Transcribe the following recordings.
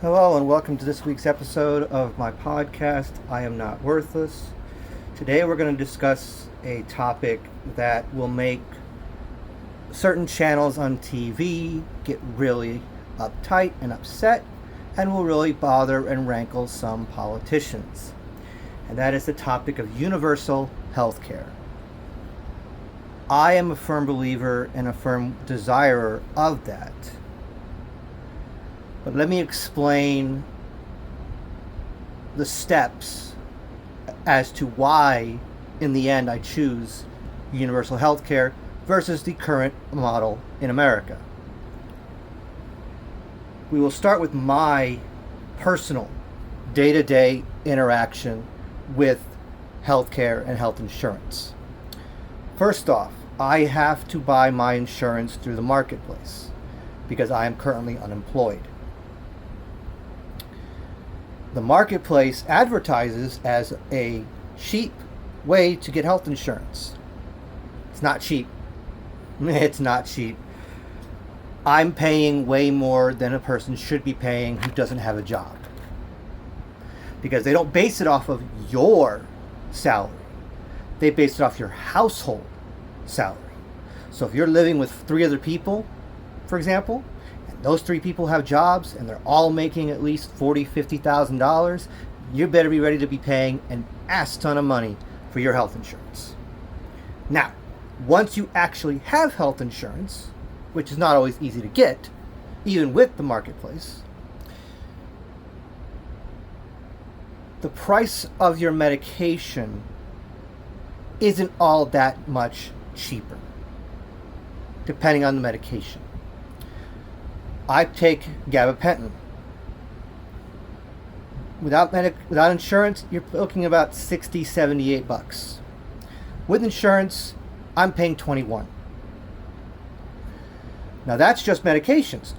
Hello, and welcome to this week's episode of my podcast, I Am Not Worthless. Today, we're going to discuss a topic that will make certain channels on TV get really uptight and upset, and will really bother and rankle some politicians. And that is the topic of universal health care. I am a firm believer and a firm desirer of that. But let me explain the steps as to why, in the end, I choose universal health care versus the current model in America. We will start with my personal day-to-day interaction with healthcare and health insurance. First off, I have to buy my insurance through the marketplace because I am currently unemployed. The marketplace advertises as a cheap way to get health insurance. It's not cheap. It's not cheap. I'm paying way more than a person should be paying who doesn't have a job. Because they don't base it off of your salary. They base it off your household salary. So if you're living with 3 other people, for example, those 3 people have jobs and they're all making at least $40,000, $50,000, you better be ready to be paying an ass ton of money for your health insurance. Now, once you actually have health insurance, which is not always easy to get, even with the marketplace, the price of your medication isn't all that much cheaper, depending on the medication. I take gabapentin. Without insurance, you're looking about $60, $78. With insurance, I'm paying $21. Now that's just medications.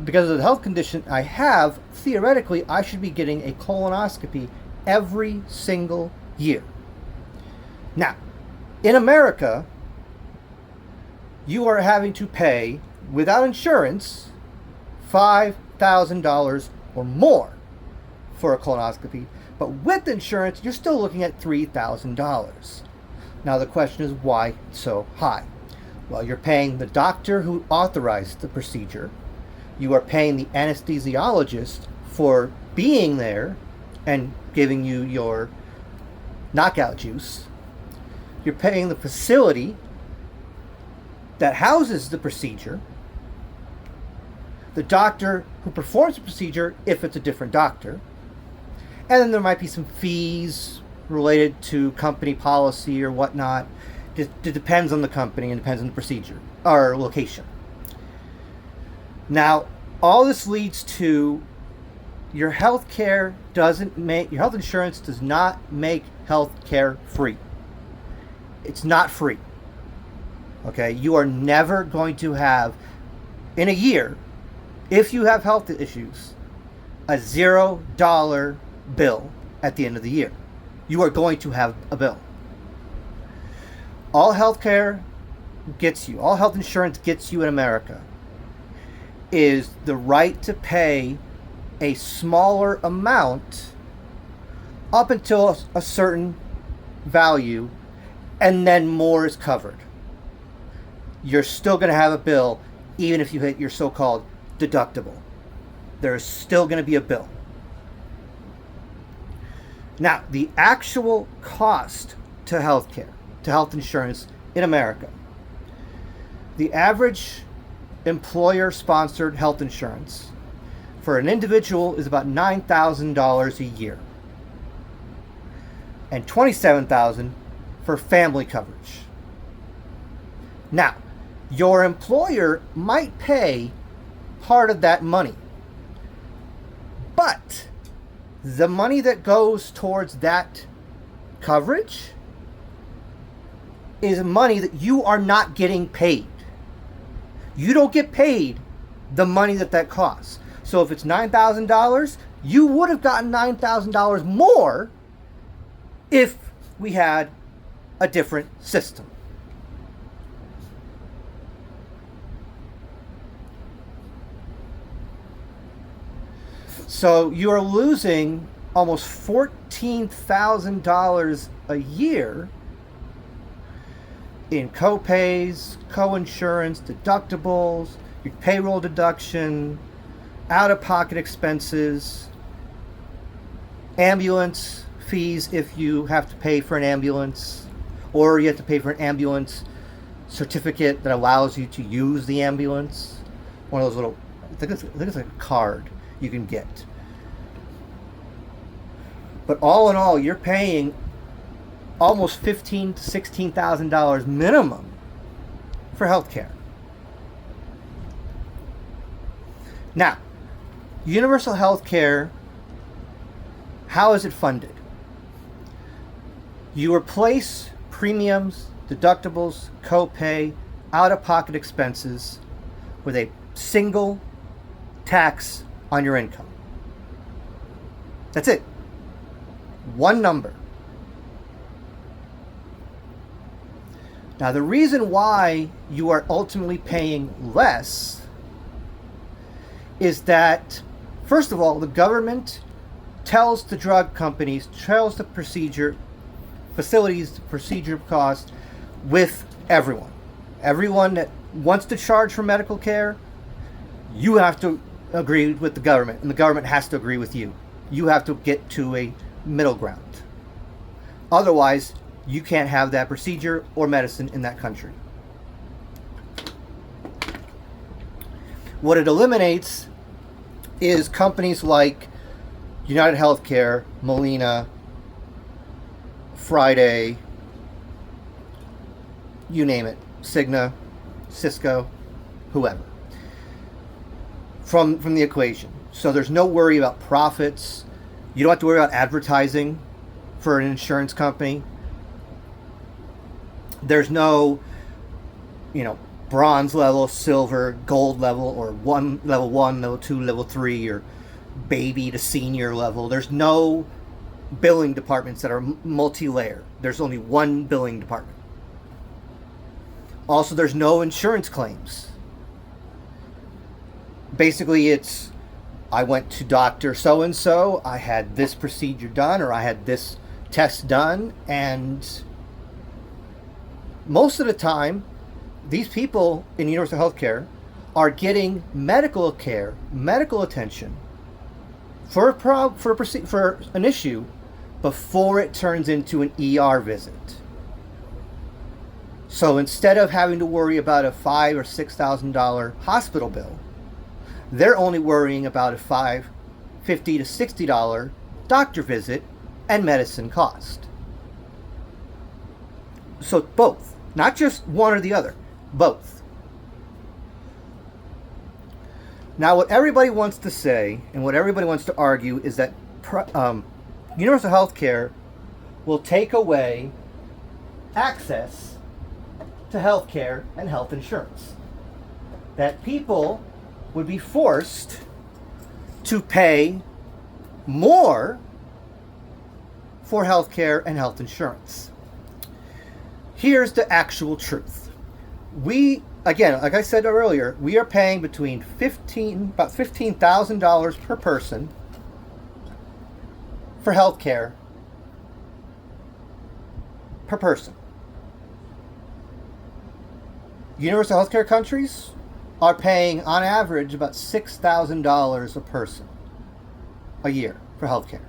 Because of the health condition I have, theoretically, I should be getting a colonoscopy every single year. Now, in America, you are having to pay, without insurance, $5,000 or more for a colonoscopy, but with insurance, you're still looking at $3,000. Now the question is, why so high? Well, you're paying the doctor who authorized the procedure. You are paying the anesthesiologist for being there and giving you your knockout juice. You're paying the facility that houses the procedure, the doctor who performs the procedure, if it's a different doctor, and then there might be some fees related to company policy or whatnot. It depends on the company and depends on the procedure or location. Now, all this leads to your health insurance does not make health care free. It's not free. Okay, you are never going to have, in a year, if you have health issues, a $0 bill at the end of the year. You are going to have a bill. All health insurance gets you in America is the right to pay a smaller amount up until a certain value, and then more is covered. You're still going to have a bill even if you hit your so-called deductible. There is still going to be a bill. Now, the actual cost to healthcare, to health insurance in America, the average employer-sponsored health insurance for an individual is about $9,000 a year, and $27,000 for family coverage. Now, your employer might pay part of that money, but the money that goes towards that coverage is money that you are not getting paid. You don't get paid the money that costs. So if it's $9,000, you would have gotten $9,000 more if we had a different system. So you are losing almost $14,000 a year in co-pays, co-insurance, deductibles, your payroll deduction, out-of-pocket expenses, ambulance fees if you have to pay for an ambulance, or you have to pay for an ambulance certificate that allows you to use the ambulance. One of those little, I think it's like a card you can get. But all in all, you're paying almost $15,000 to $16,000 minimum for health care. Now, universal health care, how is it funded? You replace premiums, deductibles, copay, out-of-pocket expenses with a single tax on your income. That's it. One number. Now, the reason why you are ultimately paying less is that, first of all, the government tells the drug companies, tells the procedure facilities, the procedure cost with everyone. Everyone that wants to charge for medical care, you have to agree with the government, and the government has to agree with you. You have to get to a middle ground. Otherwise, you can't have that procedure or medicine in that country. What it eliminates is companies like United Healthcare, Molina, Friday, you name it, Cigna, Cisco, whoever, from the equation. So there's no worry about profits. You don't have to worry about advertising for an insurance company. There's no, bronze level, silver, gold level, or level 1, level 2, level 3, or baby to senior level. There's no billing departments that are multi-layer. There's only one billing department. Also, there's no insurance claims. Basically, it's, I went to Dr. So-and-so, I had this procedure done, or I had this test done, and most of the time, these people in universal health care are getting medical care, medical attention for an issue before it turns into an ER visit. So instead of having to worry about a $5,000 or $6,000 hospital bill, they're only worrying about a $50 to $60 doctor visit and medicine cost. So both, not just one or the other, both. Now, what everybody wants to say and what everybody wants to argue is that universal health care will take away access to health care and health insurance. That people would be forced to pay more for health care and health insurance. Here's the actual truth. We, again, like I said earlier, we are paying between about $15,000 per person for health care per person. Universal healthcare countries are paying, on average, about $6,000 a person a year for healthcare.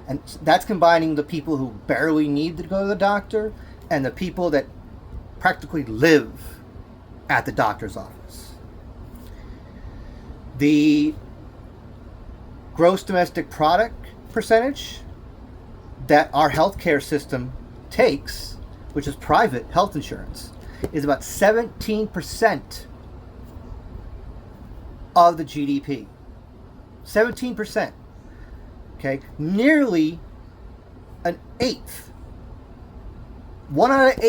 And that's combining the people who barely need to go to the doctor and the people that practically live at the doctor's office. The gross domestic product percentage that our healthcare system takes, which is private health insurance, is about 17% of the GDP. 17%. Okay, nearly an eighth. $1 out of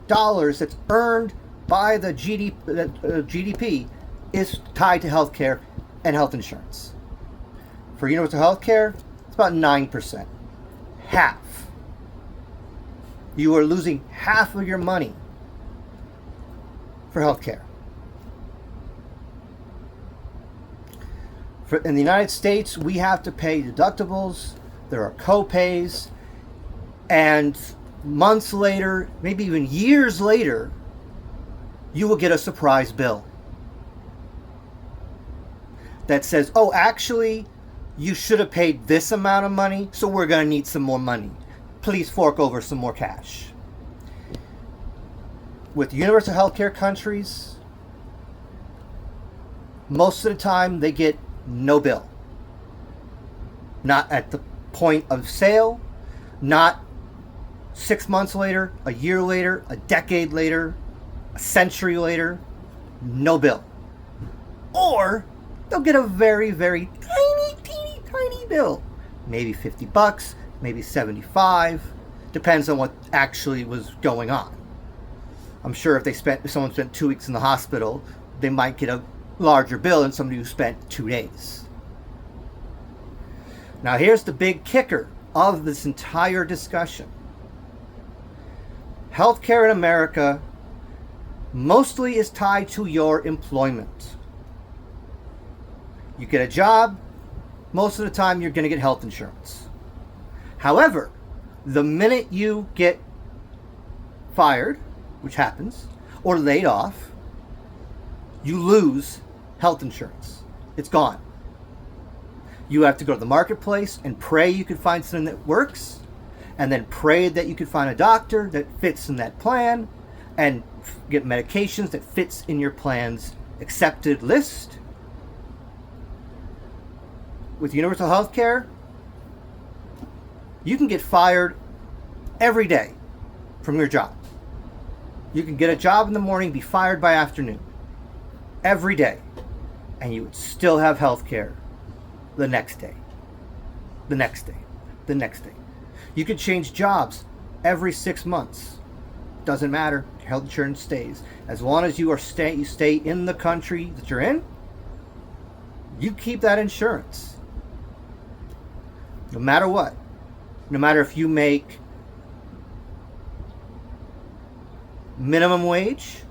$8 that's earned by the GDP is tied to healthcare and health insurance. For universal healthcare, it's about 9%. Half. You are losing half of your money for healthcare. In the United States, we have to pay deductibles, there are co-pays, and months later, maybe even years later, you will get a surprise bill that says, oh, actually, you should have paid this amount of money, so we're going to need some more money. Please fork over some more cash. With universal healthcare countries, most of the time they get no bill. Not at the point of sale, not 6 months later, a year later, a decade later, a century later, no bill. Or they'll get a very, very tiny bill. Maybe $50, maybe $75, depends on what actually was going on. I'm sure if someone spent 2 weeks in the hospital, they might get a larger bill than somebody who spent 2 days. Now here's the big kicker of this entire discussion. Healthcare in America mostly is tied to your employment. You get a job, most of the time you're going to get health insurance. However, the minute you get fired, which happens, or laid off, you lose health insurance. It's gone. You have to go to the marketplace and pray you can find something that works, and then pray that you can find a doctor that fits in that plan, and get medications that fits in your plan's accepted list. With universal health care, you can get fired every day from your job. You can get a job in the morning, be fired by afternoon. Every day. And you would still have health care the next day. The next day. The next day. You could change jobs every 6 months. Doesn't matter. Your health insurance stays. As long as you stay in the country that you're in, you keep that insurance. No matter what. No matter if you make minimum wage,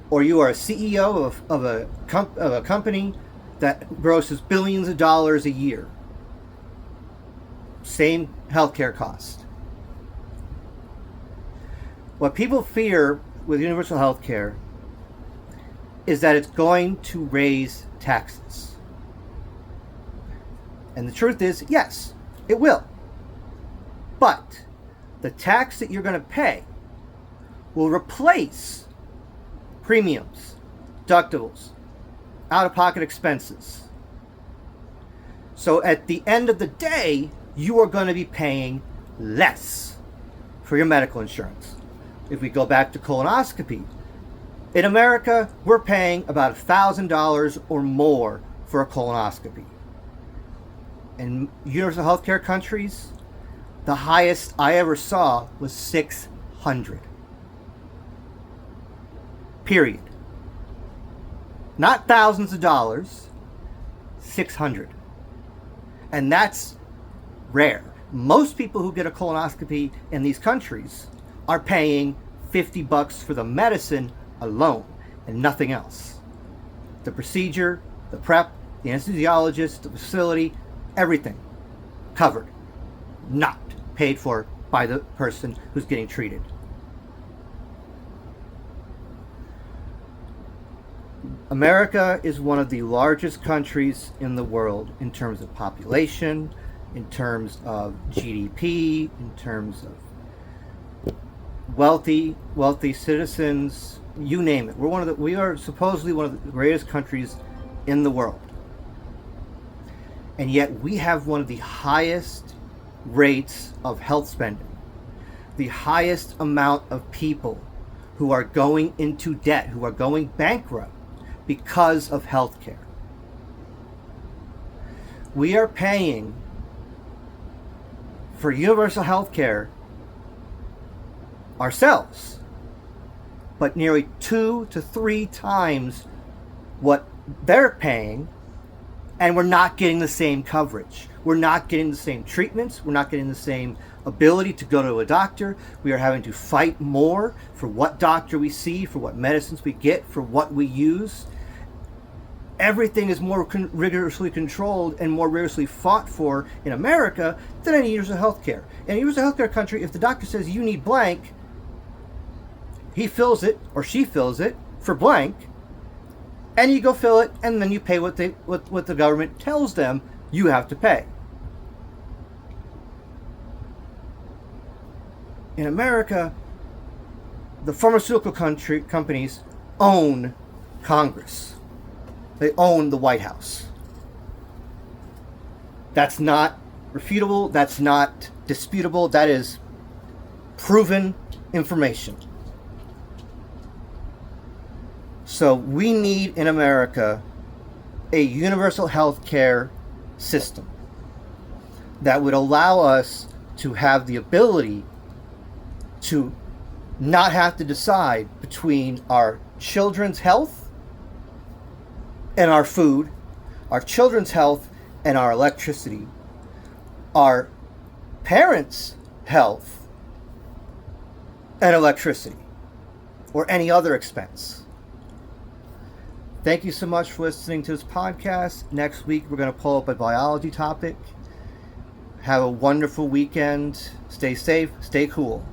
or you are a CEO of a company that grosses billions of dollars a year. Same healthcare cost. What people fear with universal healthcare is that it's going to raise taxes. And the truth is, yes, it will. But the tax that you're going to pay will replace premiums, deductibles, out-of-pocket expenses. So at the end of the day, you are going to be paying less for your medical insurance. If we go back to colonoscopy, in America, we're paying about $1,000 or more for a colonoscopy. In universal healthcare countries, the highest I ever saw was $600. Period. Not thousands of dollars, $600. And that's rare. Most people who get a colonoscopy in these countries are paying $50 for the medicine alone and nothing else. The procedure, the prep, the anesthesiologist, the facility, everything covered. Not paid for by the person who's getting treated. America is one of the largest countries in the world in terms of population, in terms of GDP, in terms of wealthy citizens, you name it. We are supposedly one of the greatest countries in the world. And yet we have one of the highest rates of health spending. The highest amount of people who are going into debt, who are going bankrupt because of health care. We are paying for universal health care ourselves, but nearly 2 to 3 times what they're paying, and we're not getting the same coverage. We're not getting the same treatments. We're not getting the same ability to go to a doctor. We are having to fight more for what doctor we see, for what medicines we get, for what we use. everything is more rigorously controlled and more rigorously fought for in America than any universal health care. In a universal health care country, if the doctor says you need blank, he fills it or she fills it for blank, and you go fill it, and then you pay what the government tells them you have to pay. In America, the pharmaceutical companies own Congress. They own the White House. That's not refutable. That's not disputable. That is proven information. So we need in America a universal health care system that would allow us to have the ability to not have to decide between our children's health and our food, our children's health and our electricity, our parents' health and electricity, or any other expense. Thank you so much for listening to this podcast. Next week, we're going to pull up a biology topic. Have a wonderful weekend. Stay safe. Stay cool.